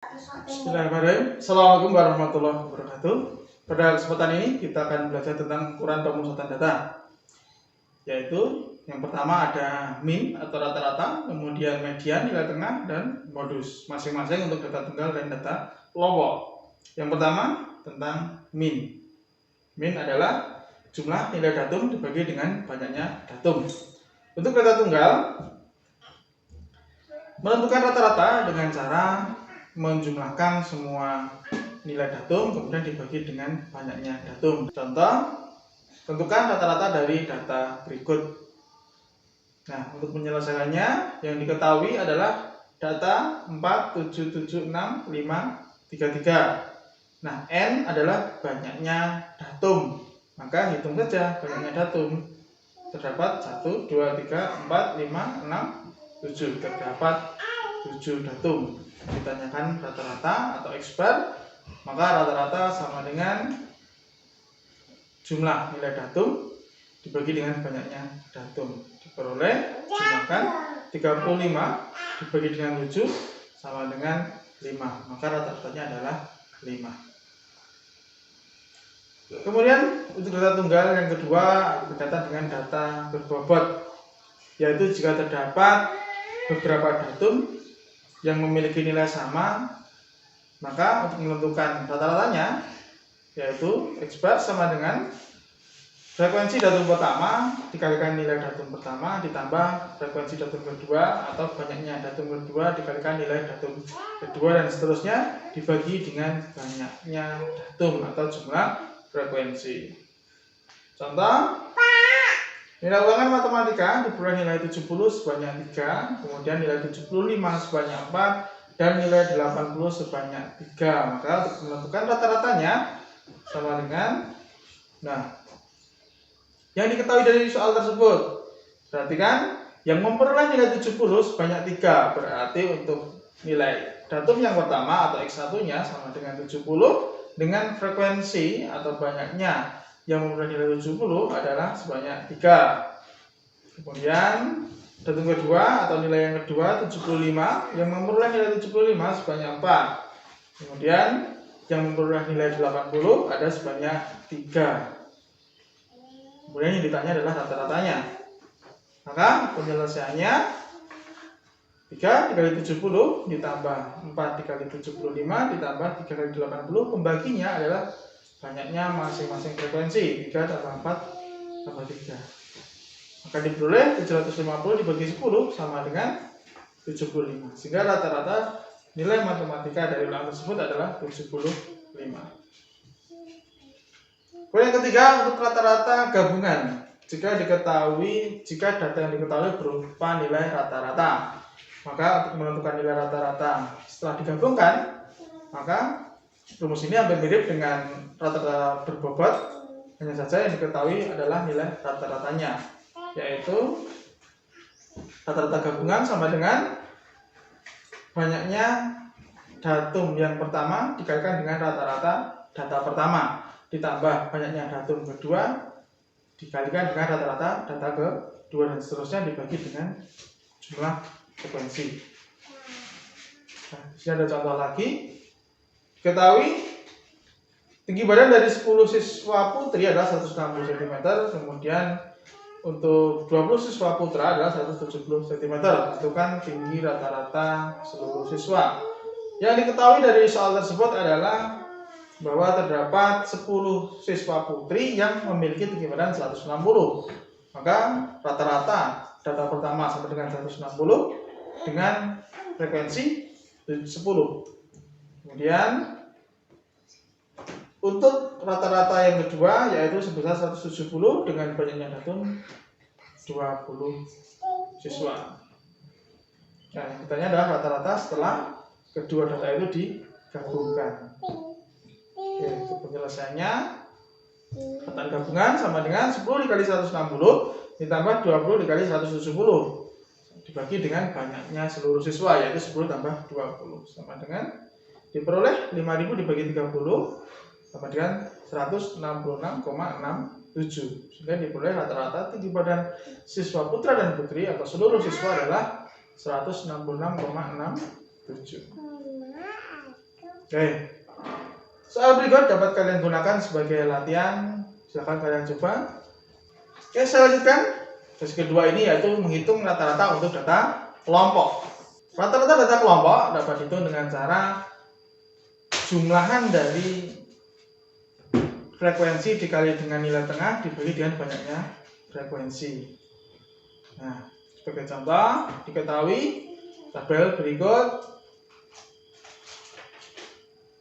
Bismillahirrahmanirrahim. Assalamualaikum warahmatullahi wabarakatuh. Pada kesempatan ini kita akan belajar tentang ukuran pemusatan data, yaitu yang pertama ada min atau rata-rata, kemudian median nilai tengah, dan modus masing-masing untuk data tunggal dan data kelompok. Yang pertama tentang min. Min adalah jumlah nilai datum dibagi dengan banyaknya datum. Untuk data tunggal, menentukan rata-rata dengan cara menjumlahkan semua nilai datum kemudian dibagi dengan banyaknya datum. Contoh, tentukan rata-rata dari data berikut. Nah, untuk menyelesaikannya yang diketahui adalah data 4776533. Nah, n adalah banyaknya datum. Maka hitung saja banyaknya datum. Terdapat 1, 2, 3, 4, 5, 6, 7. Terdapat 7 datum. Ditanyakan rata-rata atau expert, maka rata-rata sama dengan jumlah nilai datum dibagi dengan banyaknya datum. Diperoleh jumlahkan 35 dibagi dengan 7 sama dengan 5, maka rata-ratanya adalah 5. Kemudian untuk data tunggal yang kedua berkaitan dengan data berbobot, yaitu jika terdapat beberapa datum yang memiliki nilai sama, maka untuk menentukan rata-ratanya, yaitu expert sama dengan frekuensi datum pertama dikalikan nilai datum pertama ditambah frekuensi datum kedua, atau banyaknya datum kedua dikalikan nilai datum kedua, dan seterusnya dibagi dengan banyaknya datum atau jumlah frekuensi. Contoh, nilai ulangan matematika diperoleh nilai 70 sebanyak 3, kemudian nilai 75 sebanyak 4, dan nilai 80 sebanyak 3. Maka untuk menentukan rata-ratanya sama dengan, yang diketahui dari soal tersebut. Perhatikan, yang memperoleh nilai 70 sebanyak 3 berarti untuk nilai datum yang pertama atau X1-nya sama dengan 70, dengan frekuensi atau banyaknya yang memperoleh nilai 70 adalah sebanyak 3. Kemudian datum kedua atau nilai yang kedua 75 yang memperoleh nilai 75 sebanyak 4. Kemudian yang memperoleh nilai 80 ada sebanyak 3. Kemudian yang ditanya adalah rata-ratanya. Maka penyelesaiannya 3 dikali 70 ditambah 4 dikali 75 ditambah 3 kali 80, pembaginya adalah banyaknya masing-masing frekuensi. 3 tambah 4 tambah 3. Maka diperoleh 750 dibagi 10 sama dengan 75. Sehingga rata-rata nilai matematika dari ulangan tersebut adalah 75. Kemudian yang ketiga untuk rata-rata gabungan. Jika data yang diketahui berupa nilai rata-rata, maka untuk menentukan nilai rata-rata setelah digabungkan, maka rumus ini hampir mirip dengan rata-rata berbobot, hanya saja yang diketahui adalah nilai rata-ratanya, yaitu rata-rata gabungan sama dengan banyaknya datum yang pertama dikalikan dengan rata-rata data pertama ditambah banyaknya datum kedua dikalikan dengan rata-rata data kedua, dan seterusnya dibagi dengan jumlah frekuensi. Nah, di sini ada contoh lagi. Ketahui tinggi badan dari 10 siswa putri adalah 160 cm, kemudian untuk 20 siswa putra adalah 170 cm. Tentukan tinggi rata-rata seluruh siswa. Yang diketahui dari soal tersebut adalah bahwa terdapat 10 siswa putri yang memiliki tinggi badan 160. Maka rata-rata data pertama sama dengan 160 dengan frekuensi 10. Kemudian untuk rata-rata yang kedua yaitu sebesar 170 dengan banyaknya datum 20 siswa. Nah, yang ditanya adalah rata-rata setelah kedua data itu digabungkan. Oke, untuk penyelesaiannya, rata gabungan sama dengan 10 dikali 160 ditambah 20 dikali 170 dibagi dengan banyaknya seluruh siswa, yaitu 10 tambah 20 sama dengan diperoleh 5000 dibagi 30 sama dengan 166,67, sehingga diperoleh rata-rata tinggi badan siswa putra dan putri atau seluruh siswa adalah 166,67. Oke. Soal berikut dapat kalian gunakan sebagai latihan. Silahkan kalian coba. Oke, saya lanjutkan. Tes kedua ini yaitu menghitung rata-rata untuk data kelompok. Rata-rata data kelompok dapat dihitung dengan cara jumlahan dari frekuensi dikali dengan nilai tengah dibagi dengan banyaknya frekuensi. Nah, sebagai contoh, diketahui tabel berikut.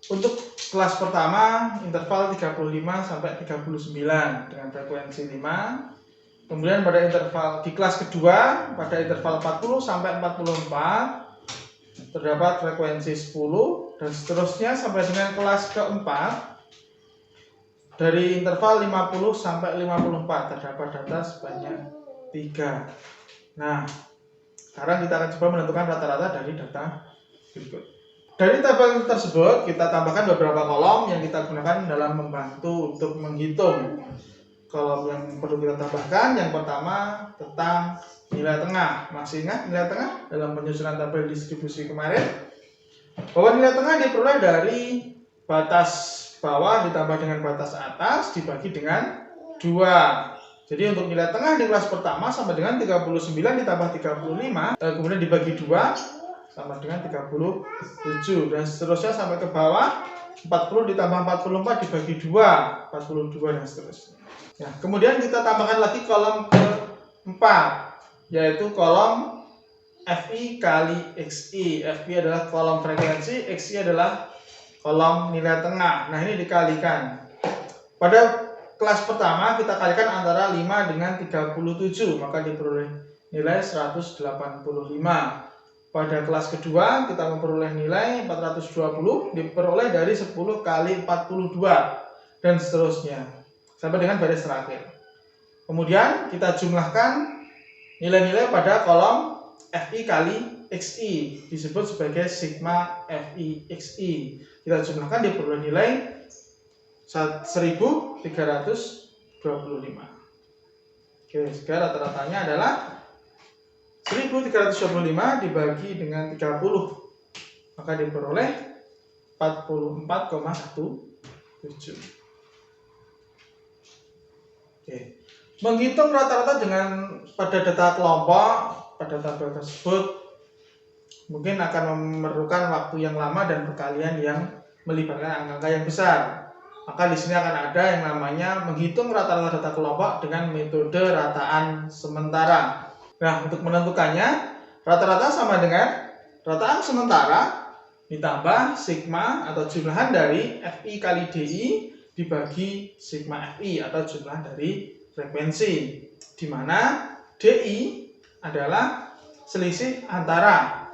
Untuk kelas pertama, interval 35 sampai 39 dengan frekuensi 5. Kemudian pada interval di kelas kedua, pada interval 40 sampai 44 terdapat frekuensi 10 dan seterusnya sampai dengan kelas keempat. Dari interval 50 sampai 54 terdapat data sebanyak 3. Nah, sekarang kita akan coba menentukan rata-rata dari data berikut. Dari tabel tersebut kita tambahkan beberapa kolom yang kita gunakan dalam membantu untuk menghitung. Kolom yang perlu kita tambahkan, yang pertama tentang nilai tengah. Masih ingat nilai tengah dalam penyusunan tabel distribusi kemarin? Bahwa nilai tengah diperoleh dari batas bawah ditambah dengan batas atas dibagi dengan 2. Jadi untuk nilai tengah di kelas pertama sama dengan 39 ditambah 35, kemudian dibagi 2 sama dengan 37, dan seterusnya sampai ke bawah. 40 ditambah 44 dibagi 2, 42, dan seterusnya. Nah, kemudian kita tambahkan lagi kolom keempat, yaitu kolom FI kali XI. FI adalah kolom frekuensi, XI adalah kolom nilai tengah. Nah, ini dikalikan. Pada kelas pertama kita kalikan antara 5 dengan 37, maka diperoleh nilai 185. Pada kelas kedua kita memperoleh nilai 420, diperoleh dari 10 kali 42, dan seterusnya sampai dengan baris terakhir. Kemudian kita jumlahkan nilai-nilai pada kolom FI kali XI, disebut sebagai sigma FI XI. Kita jumlahkan diperoleh nilai 1325. Oke, sekarang rata-ratanya adalah 1325 dibagi dengan 30, maka diperoleh 44,17. Oke. Menghitung rata-rata dengan pada data kelompok pada tabel tersebut mungkin akan memerlukan waktu yang lama dan perkalian yang melibatkan angka-angka yang besar. Maka di sini akan ada yang namanya menghitung rata-rata data kelompok dengan metode rataan sementara. Nah, untuk menentukannya, rata-rata sama dengan rataan sementara ditambah sigma atau jumlahan dari FI kali DI dibagi sigma FI atau jumlah dari frekuensi, di mana DI adalah selisih antara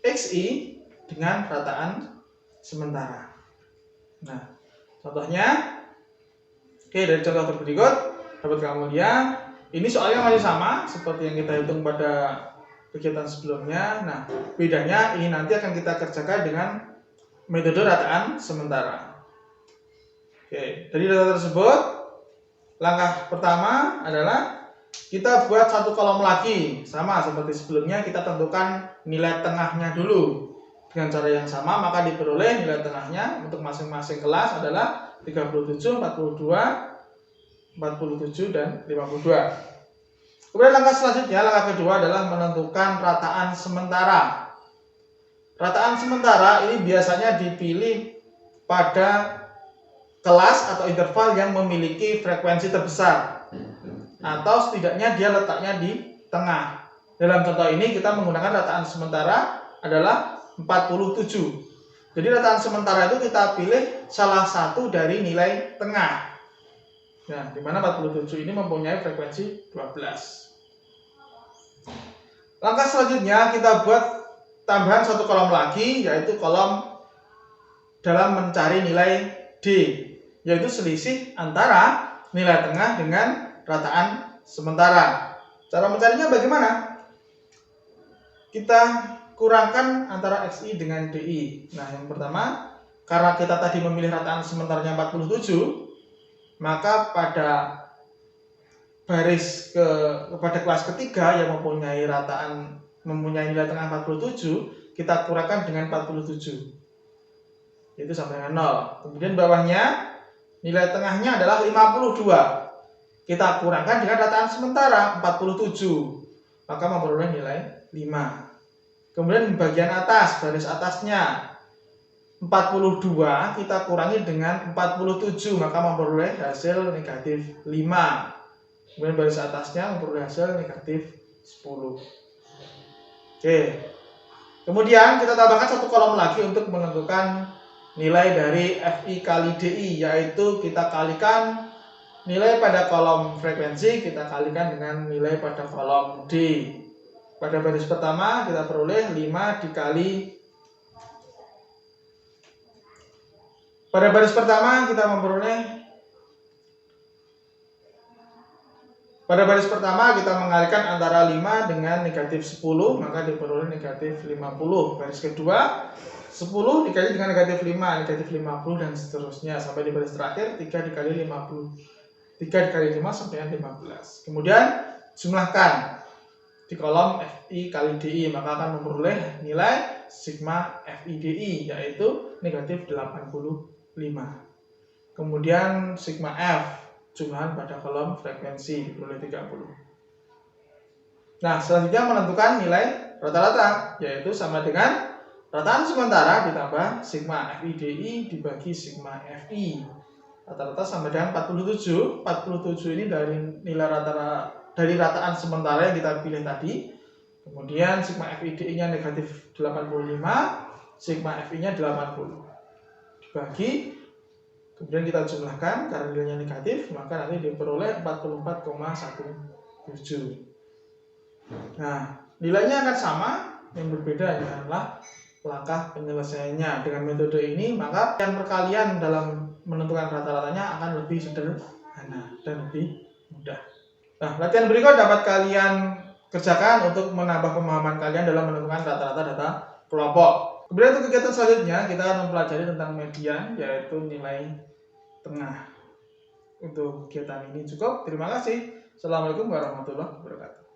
XI dengan rataan sementara. Nah, contohnya, oke, dari contoh berikut dapat kamu lihat. Ini soalnya masih sama seperti yang kita hitung pada kegiatan sebelumnya. Nah, bedanya ini nanti akan kita kerjakan dengan metode rataan sementara. Oke, dari data tersebut, langkah pertama adalah kita buat satu kolom lagi. Sama seperti sebelumnya, kita tentukan nilai tengahnya dulu. Dengan cara yang sama, maka diperoleh nilai tengahnya untuk masing-masing kelas adalah 37, 42, 47, dan 52. Kemudian langkah selanjutnya, langkah kedua adalah menentukan rataan sementara. Rataan sementara ini biasanya dipilih pada kelas atau interval yang memiliki frekuensi terbesar, atau setidaknya dia letaknya di tengah. Dalam contoh ini kita menggunakan rataan sementara adalah 47. Jadi rataan sementara itu kita pilih salah satu dari nilai tengah. Nah, di mana 47 ini mempunyai frekuensi 12. Langkah selanjutnya kita buat tambahan satu kolom lagi, yaitu kolom dalam mencari nilai D, yaitu selisih antara nilai tengah dengan rataan sementara. Cara mencarinya bagaimana? Kita kurangkan antara XI dengan DI. Nah, yang pertama, karena kita tadi memilih rataan sementaranya 47, maka pada baris kepada kelas ketiga yang mempunyai nilai tengah 47, kita kurangkan dengan 47. yaitu sama dengan 0. Kemudian bawahnya nilai tengahnya adalah 52. Kita kurangkan dengan rataan sementara 47, maka memperoleh nilai 5. Kemudian di bagian atas, baris atasnya 42 kita kurangi dengan 47, maka memperoleh hasil negatif 5. Kemudian baris atasnya memperoleh hasil negatif 10. Oke. Kemudian kita tambahkan satu kolom lagi untuk menentukan nilai dari FI kali DI, yaitu kita kalikan nilai pada kolom frekuensi, kita kalikan dengan nilai pada kolom D. Pada baris pertama kita peroleh 5 dikali. Pada baris pertama kita memperoleh, pada baris pertama kita mengalikan antara 5 dengan negatif 10, maka diperoleh negatif 50. Baris kedua 10 dikali dengan negatif 5, negatif 50 dan seterusnya sampai di baris terakhir 3 dikali 50. 3 dikali 5 sampai 15. Kemudian jumlahkan di kolom FI kali DI, maka akan memperoleh nilai sigma FI DI, yaitu negatif 85. Kemudian sigma F, jumlahan pada kolom frekuensi, diperoleh 30. Nah, selanjutnya menentukan nilai rata-rata, yaitu sama dengan rataan sementara ditambah sigma FI DI dibagi sigma FI. Rata-rata sama dengan 47. 47 ini dari nilai dari rataan sementara yang kita pilih tadi. Kemudian sigma FIDI-nya negatif 85, sigma FI-nya 80. Dibagi, kemudian kita jumlahkan karena nilainya negatif, maka nanti diperoleh 44,17. Nah, nilainya akan sama, yang berbeda adalah langkah penyelesaiannya. Dengan metode ini, maka yang perkalian dalam menentukan rata-ratanya akan lebih sederhana dan lebih mudah. Nah, latihan berikut dapat kalian kerjakan untuk menambah pemahaman kalian dalam menentukan rata-rata data kelompok. Kemudian untuk kegiatan selanjutnya kita akan mempelajari tentang median, yaitu nilai tengah. Untuk kegiatan ini cukup. Terima kasih. Assalamualaikum warahmatullahi wabarakatuh.